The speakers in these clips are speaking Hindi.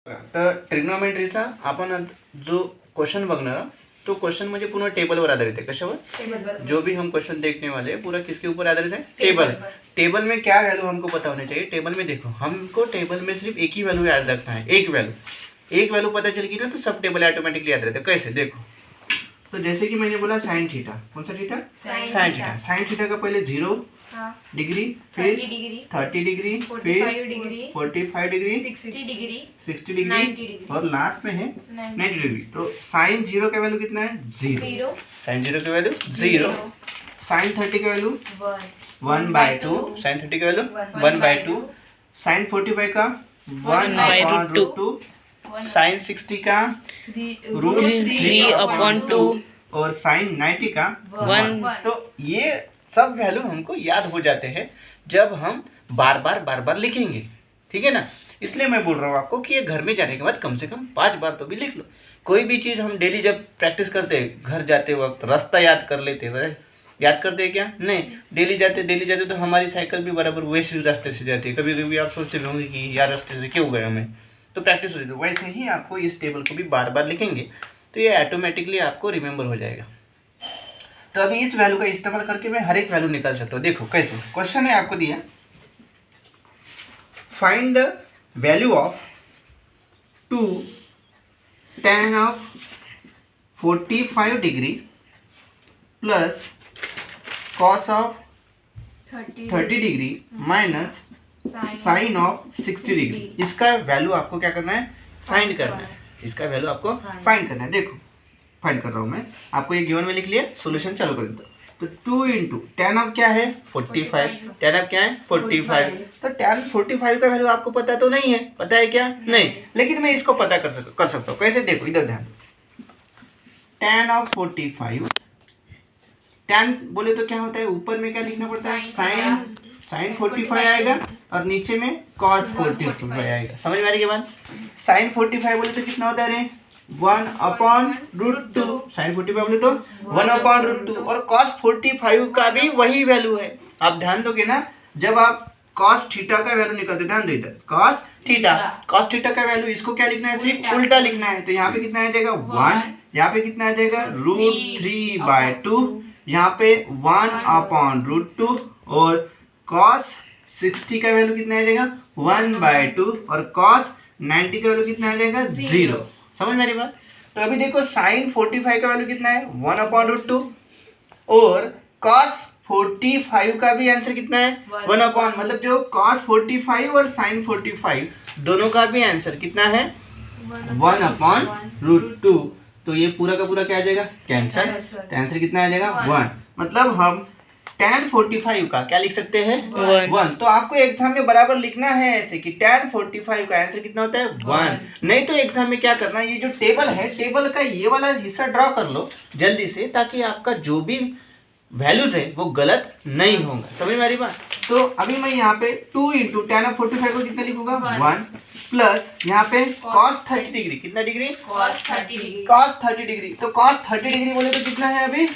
तर ट्रिग्नोमेट्रीचा आपण जो क्वेश्चन बघणार तो क्वेश्चन म्हणजे पूर्ण टेबलवर आधारित है। कशावर? जो भी हम क्वेश्चन देखने वाले हैं पूरा किसके ऊपर आधारित है? टेबल। टेबल में क्या वैल्यू हमको पता होनी चाहिए? टेबल में देखो हमको टेबल में सिर्फ एक ही वैल्यू याद रखना है, एक वैल्यू पता चल गई ना तो सब टेबल ऑटोमेटिकली याद रहते हैं। कैसे? देखो तो जैसे कि मैंने बोला साइन थीटा, कौन सा theta? Sine theta. Sine theta का पहले 0 डिग्री, फिर 30 डिग्री, फिर 45 डिग्री, 60 डिग्री और लास्ट में है 90 डिग्री। तो साइन 0 का वैल्यू कितना है? 0। साइन 0 का वैल्यू 0। साइन 30 का वैल्यू 1/2। साइन 30 का वैल्यू 1/2। साइन 45 का 1/√2। साइन 60 का √3/2 और साइन 90 का 1। तो ये सब वैल्यू हमको याद हो जाते हैं जब हम बार बार लिखेंगे, ठीक है ना। इसलिए मैं बोल रहा हूँ आपको कि ये घर में जाने के बाद कम से कम 5 बार तो भी लिख लो। कोई भी चीज़ हम डेली जब प्रैक्टिस करते हैं, घर जाते वक्त रास्ता याद कर लेते हैं, याद करते हैं क्या? नहीं। डेली जाते तो हमारी साइकिल भी बराबर वैसे रास्ते से जाती है। कभी कभी आप सोचते होंगे कि यार रास्ते से क्यों गए हमें, तो प्रैक्टिस हो जाती है। वैसे ही आपको इस टेबल को भी बार बार लिखेंगे तो ये ऑटोमेटिकली आपको रिमेंबर हो जाएगा। तो अभी इस वैल्यू का इस्तेमाल करके मैं हर एक वैल्यू निकाल सकता हूँ। देखो कैसे क्वेश्चन है आपको दिया, find the value of 2 tan of 45 degree plus cos of 30 degree minus sine of 60 degree. इसका वैल्यू आपको क्या करना है? फाइंड करना है। इसका वैल्यू आपको फाइंड करना है। देखो फाइंड कर रहा हूँ मैं, आपको ये गिवन में लिख लिया, सॉल्यूशन चालू कर देता हूँ। तो 2 इंटू टैन ऑफ क्या है? 45। टैन ऑफ क्या है? 45। तो टैन 45 का वैल्यू आपको पता तो नहीं है, पता है क्या? नहीं। लेकिन मैं इसको पता कर सकता हूँ। कैसे? देखो इधर ध्यान। टैन ऑफ 45, टैन बोले तो क्या होता है? ऊपर में क्या लिखना पड़ता है? साइन 45 आएगा और नीचे में कॉस 45 आएगा। समझ में आ रही है बात? साइन 45 बोले तो कितना होता है रे? 1/√2। साइन 45 बोले तो 1/√2 और कॉस 45 का भी वही वैल्यू है। आप ध्यान दोगे ना, जब आप कॉस थीटा का वैल्यू निकालते, ध्यान दो इधर, कॉस थीटा का वैल्यू इसको क्या लिखना है? सिर्फ उल्टा लिखना है। तो यहाँ पे कितना आ जाएगा? 1। यहाँ पे कितना आ जाएगा? √3/2। यहाँ पे 1/√2 और कॉस 60 का वैल्यू कितना आ जाएगा? 1/2 और कॉस 90 का वैल्यू कितना आ जाएगा? 0। समझ मेरी बात? तो अभी देखो साइन 45 का वैल्यू कितना है? 1/√2 और कॉस 45 का भी आंसर कितना है? 1/, मतलब जो कॉस 45 और साइन 45 दोनों का भी आंसर कितना है? 1/√2। तो ये पूरा का पूरा क्या आ जाएगा? कैंसल। तो आंसर कितना आ जाएगा? 1। मतलब हम tan 45 का क्या लिख सकते हैं? 1। तो आपको एग्जाम में बराबर लिखना है ऐसे कि tan 45 का आंसर कितना होता है? 1। नहीं तो एग्जाम में क्या करना, ये जो टेबल है, टेबल का ये वाला हिस्सा ड्रॉ कर लो जल्दी से, ताकि आपका जो भी वैल्यूज है वो गलत नहीं होगा। समझ में आ रही बात? तो अभी मैं यहाँ पे 2 इंटू tan ऑफ 45 को कितना लिखूंगा? 1 प्लस यहाँ पे cos 30 डिग्री, कितना डिग्री? cos 30 degree. तो cos 30 डिग्री बोले तो कितना है अभी?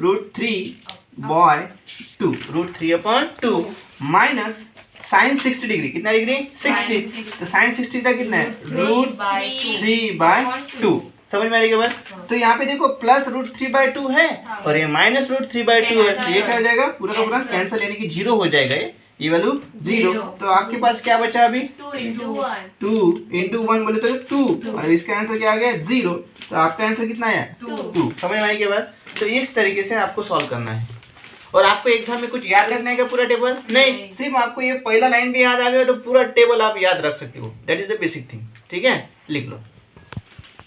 √3/2, √3/2 माइनस साइन 60 डिग्री, कितना डिग्री? 60। तो साइन 60 का कितना है? √3/2। समझ में आ रही है बात? तो यहाँ पे देखो प्लस √3/2 है और ये माइनस √3/2 है। तो ये क्या हो जाएगा? पूरा का पूरा कैंसिल, यानी कि 0 हो जाएगा। ये वैल्यू 0। तो आपके पास क्या बचा अभी? 2 इंटू 1 बोले तो 2 और इसका आंसर क्या आ गया? 0। तो आपका आंसर कितना आया? 2। समझ में आएगी बात? तो इस तरीके से आपको सॉल्व करना है। और आपको एग्जाम में कुछ याद रखना है क्या पूरा टेबल? नहीं, सिर्फ आपको ये पहला लाइन भी याद आ गया तो पूरा टेबल आप याद रख सकते हो। That is the basic thing. ठीक है, लिख लो।